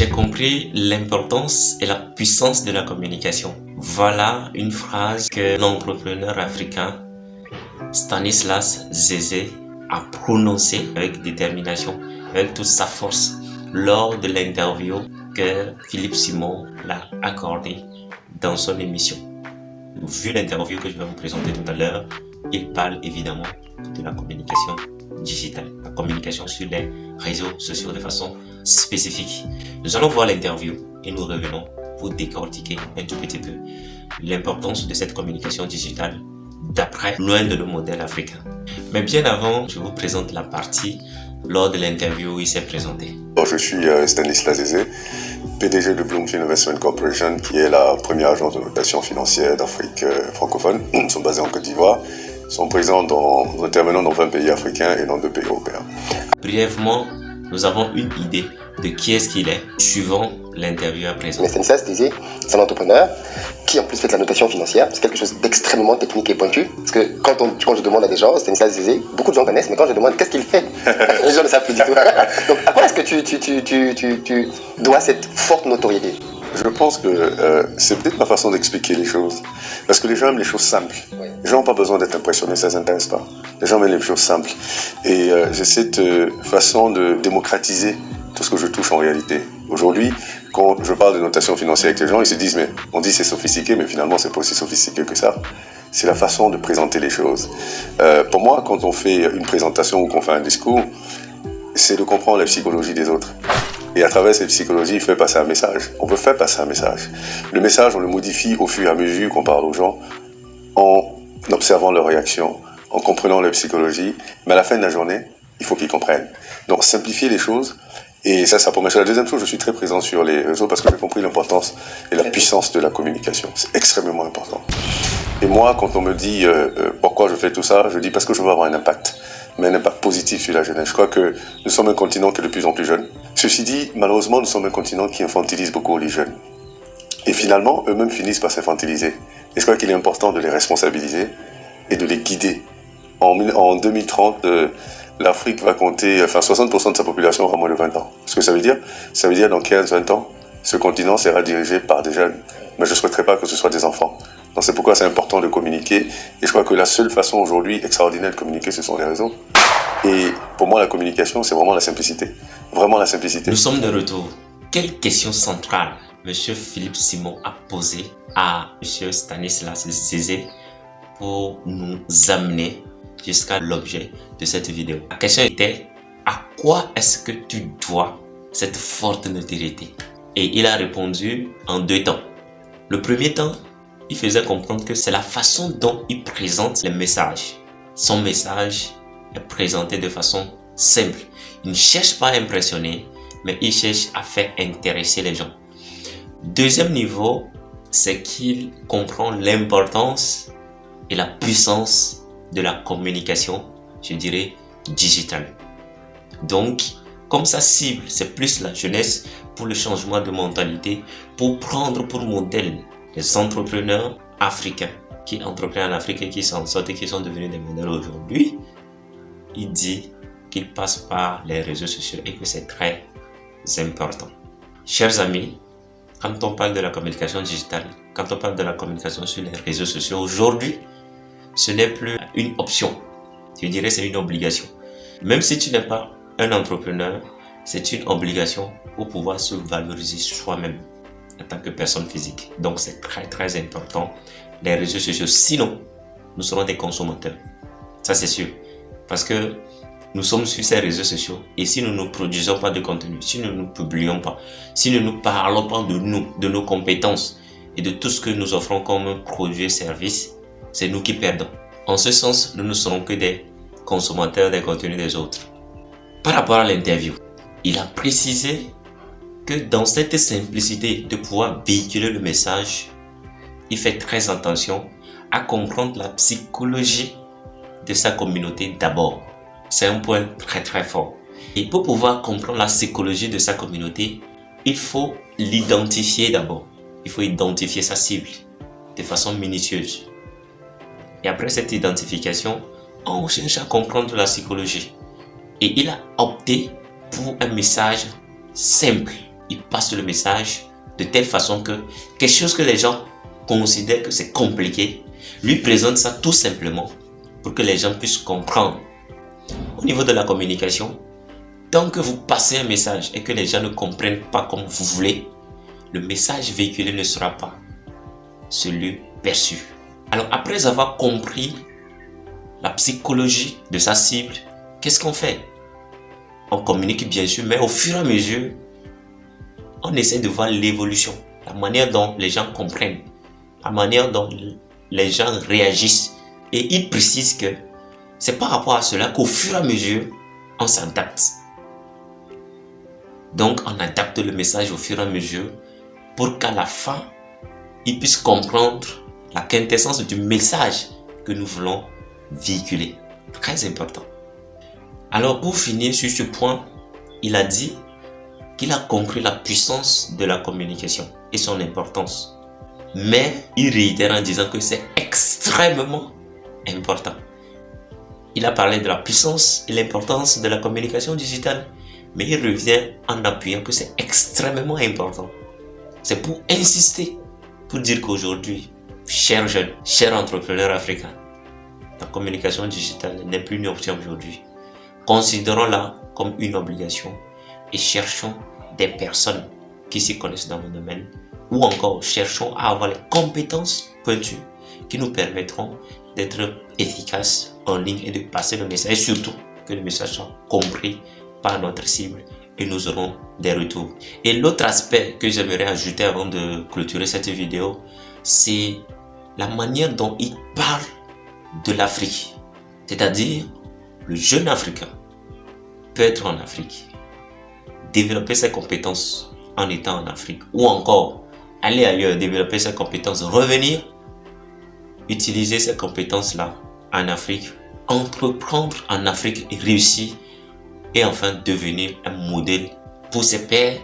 J'ai compris l'importance et la puissance de la communication. Voilà une phrase que l'entrepreneur africain Stanislas Zézé a prononcée avec détermination, avec toute sa force lors de l'interview que Philippe Simon l'a accordée dans son émission. Vu l'interview que je vais vous présenter tout à l'heure, il parle évidemment de la communication digitale, la communication sur les réseaux sociaux de façon spécifique. Nous allons voir l'interview et nous revenons pour décortiquer un tout petit peu l'importance de cette communication digitale d'après l'un de nos modèles africains. Mais bien avant, je vous présente la partie lors de l'interview où il s'est présenté. Je suis Stanislas Zézé, PDG de Bloomfield Investment Corporation, qui est la première agence de notation financière d'Afrique francophone. Nous sommes basés en Côte d'Ivoire. Nous sommes présents nous intervenons dans 20 pays africains et dans 2 pays européens. Brièvement, nous avons une idée de qui est-ce qu'il est, suivant l'interview à présent. Mais Stanislas Zézé, c'est un entrepreneur qui en plus fait de la notation financière. C'est quelque chose d'extrêmement technique et pointu. Parce que quand je demande à des gens, Stanislas Zézé, beaucoup de gens connaissent, mais quand je demande qu'est-ce qu'il fait, les gens ne savent plus du tout. Donc à quoi est-ce que tu dois cette forte notoriété? Je pense que c'est peut-être ma façon d'expliquer les choses. Parce que les gens aiment les choses simples. Oui. Les gens n'ont pas besoin d'être impressionnés, ça ne les intéresse pas. Les gens aiment les choses simples. Et j'ai cette façon de démocratiser tout ce que je touche en réalité. Aujourd'hui, quand je parle de notation financière avec les gens, ils se disent, mais on dit c'est sophistiqué, mais finalement c'est pas aussi sophistiqué que ça. C'est la façon de présenter les choses. Pour moi, quand on fait une présentation ou qu'on fait un discours, c'est de comprendre la psychologie des autres. Et à travers cette psychologie, il fait passer un message. On veut faire passer un message. Le message, on le modifie au fur et à mesure qu'on parle aux gens, en observant leurs réactions, en comprenant leur psychologie. Mais à la fin de la journée, il faut qu'ils comprennent. Donc, simplifier les choses. Et ça pour moi. La deuxième chose, je suis très présent sur les réseaux parce que j'ai compris l'importance et la puissance de la communication. C'est extrêmement important. Et moi, quand on me dit pourquoi je fais tout ça, je dis parce que je veux avoir un impact, mais un impact positif sur la jeunesse. Je crois que nous sommes un continent qui est de plus en plus jeune. Ceci dit, malheureusement, nous sommes un continent qui infantilise beaucoup les jeunes. Et finalement, eux-mêmes finissent par s'infantiliser. Et je crois qu'il est important de les responsabiliser et de les guider. En 2030, l'Afrique va compter, 60% de sa population aura moins de 20 ans. Ce que ça veut dire? Ça veut dire dans 15-20 ans, ce continent sera dirigé par des jeunes. Mais je ne souhaiterais pas que ce soit des enfants. Donc c'est pourquoi c'est important de communiquer. Et je crois que la seule façon aujourd'hui extraordinaire de communiquer, ce sont les réseaux. Et pour moi, la communication, c'est vraiment la simplicité. Vraiment la simplicité. Nous sommes de retour. Quelle question centrale M. Philippe Simon a posée à M. Stanislas Zézé pour nous amener jusqu'à l'objet de cette vidéo? La question était: à quoi est-ce que tu dois cette forte notoriété? Et il a répondu en 2 temps. Le premier temps, il faisait comprendre que c'est la façon dont il présente les messages. Son message est présenté de façon simple. Il ne cherche pas à impressionner, mais il cherche à faire intéresser les gens. Deuxième niveau, c'est qu'il comprend l'importance et la puissance de la communication, je dirais, digitale. Donc, comme sa cible, c'est plus la jeunesse pour le changement de mentalité, pour prendre pour modèle les entrepreneurs africains qui entreprennent en Afrique et qui s'en sortent et qui sont devenus des modèles aujourd'hui, il dit qu'il passe par les réseaux sociaux et que c'est très important. Chers amis, quand on parle de la communication digitale, quand on parle de la communication sur les réseaux sociaux, aujourd'hui, ce n'est plus une option. Je dirais c'est une obligation. Même si tu n'es pas un entrepreneur, c'est une obligation pour pouvoir se valoriser soi-même en tant que personne physique. Donc c'est très important, les réseaux sociaux. Sinon, nous serons des consommateurs. Ça c'est sûr. Parce que nous sommes sur ces réseaux sociaux et si nous ne produisons pas de contenu, si nous ne publions pas, si nous ne parlons pas de nous, de nos compétences et de tout ce que nous offrons comme produit et service, c'est nous qui perdons. En ce sens, nous ne serons que des consommateurs des contenus des autres. Par rapport à l'interview, il a précisé que dans cette simplicité de pouvoir véhiculer le message, il fait très attention à comprendre la psychologie de sa communauté d'abord. C'est un point très fort. Et pour pouvoir comprendre la psychologie de sa communauté, il faut l'identifier d'abord. Il faut identifier sa cible de façon minutieuse. Et après cette identification, on cherche à comprendre la psychologie. Et il a opté pour un message simple. il passe le message de telle façon que quelque chose que les gens considèrent que c'est compliqué, lui présente ça tout simplement pour que les gens puissent comprendre. Au niveau de la communication, tant que vous passez un message et que les gens ne comprennent pas comme vous voulez, le message véhiculé ne sera pas celui perçu. Alors après avoir compris la psychologie de sa cible, qu'est-ce qu'on fait? On communique bien sûr, mais au fur et à mesure, on essaie de voir l'évolution, la manière dont les gens comprennent, la manière dont les gens réagissent. Et il précise que c'est par rapport à cela qu'au fur et à mesure, on s'adapte. Donc on adapte le message au fur et à mesure pour qu'à la fin, ils puissent comprendre la quintessence du message que nous voulons véhiculer. Très important. Alors pour finir sur ce point, il a dit qu'il a compris la puissance de la communication et son importance. Mais il réitère en disant que c'est extrêmement important. Il a parlé de la puissance et l'importance de la communication digitale, mais il revient en appuyant que c'est extrêmement important. C'est pour insister, pour dire qu'aujourd'hui, chers jeunes, chers entrepreneurs africains, la communication digitale n'est plus une option aujourd'hui. Considérons-la comme une obligation et cherchons des personnes qui s'y connaissent dans le domaine, ou encore cherchons à avoir les compétences pointues qui nous permettront d'être efficaces en ligne et de passer le message, et surtout que le message soit compris par notre cible et nous aurons des retours. Et l'autre aspect que j'aimerais ajouter avant de clôturer cette vidéo, c'est la manière dont il parle de l'Afrique. C'est-à-dire, le jeune Africain peut être en Afrique, développer ses compétences en étant en Afrique, ou encore aller ailleurs, développer ses compétences, revenir, utiliser ces compétences-là en Afrique, entreprendre en Afrique et réussir, et enfin devenir un modèle pour ses pairs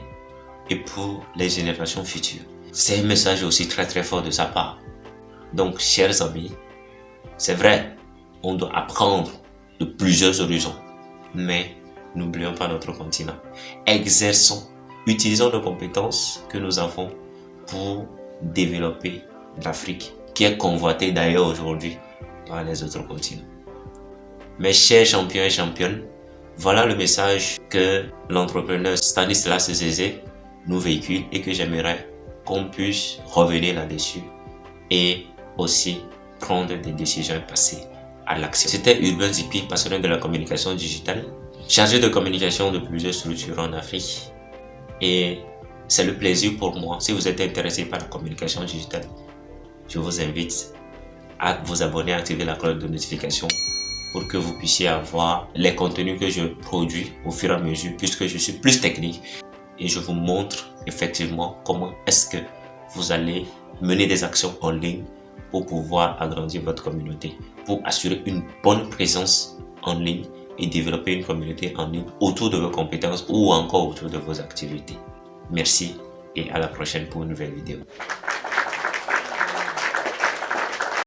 et pour les générations futures. C'est un message aussi très très fort de sa part. Donc, chers amis, c'est vrai, on doit apprendre de plusieurs horizons, mais n'oublions pas notre continent. Exerçons, utilisons nos compétences que nous avons pour développer l'Afrique, qui est convoitée d'ailleurs aujourd'hui par les autres continents. Mes chers champions et championnes, voilà le message que l'entrepreneur Stanislas Zézé nous véhicule et que j'aimerais qu'on puisse revenir là-dessus et aussi prendre des décisions et passer à l'action. C'était Urbain Zipi, passionné de la communication digitale, chargé de communication de plusieurs structures en Afrique. Et c'est le plaisir pour moi, si vous êtes intéressé par la communication digitale, je vous invite à vous abonner, à activer la cloche de notification pour que vous puissiez avoir les contenus que je produis au fur et à mesure, puisque je suis plus technique et je vous montre effectivement comment est-ce que vous allez mener des actions en ligne pour pouvoir agrandir votre communauté, pour assurer une bonne présence en ligne et développer une communauté en ligne autour de vos compétences ou encore autour de vos activités. Merci et à la prochaine pour une nouvelle vidéo.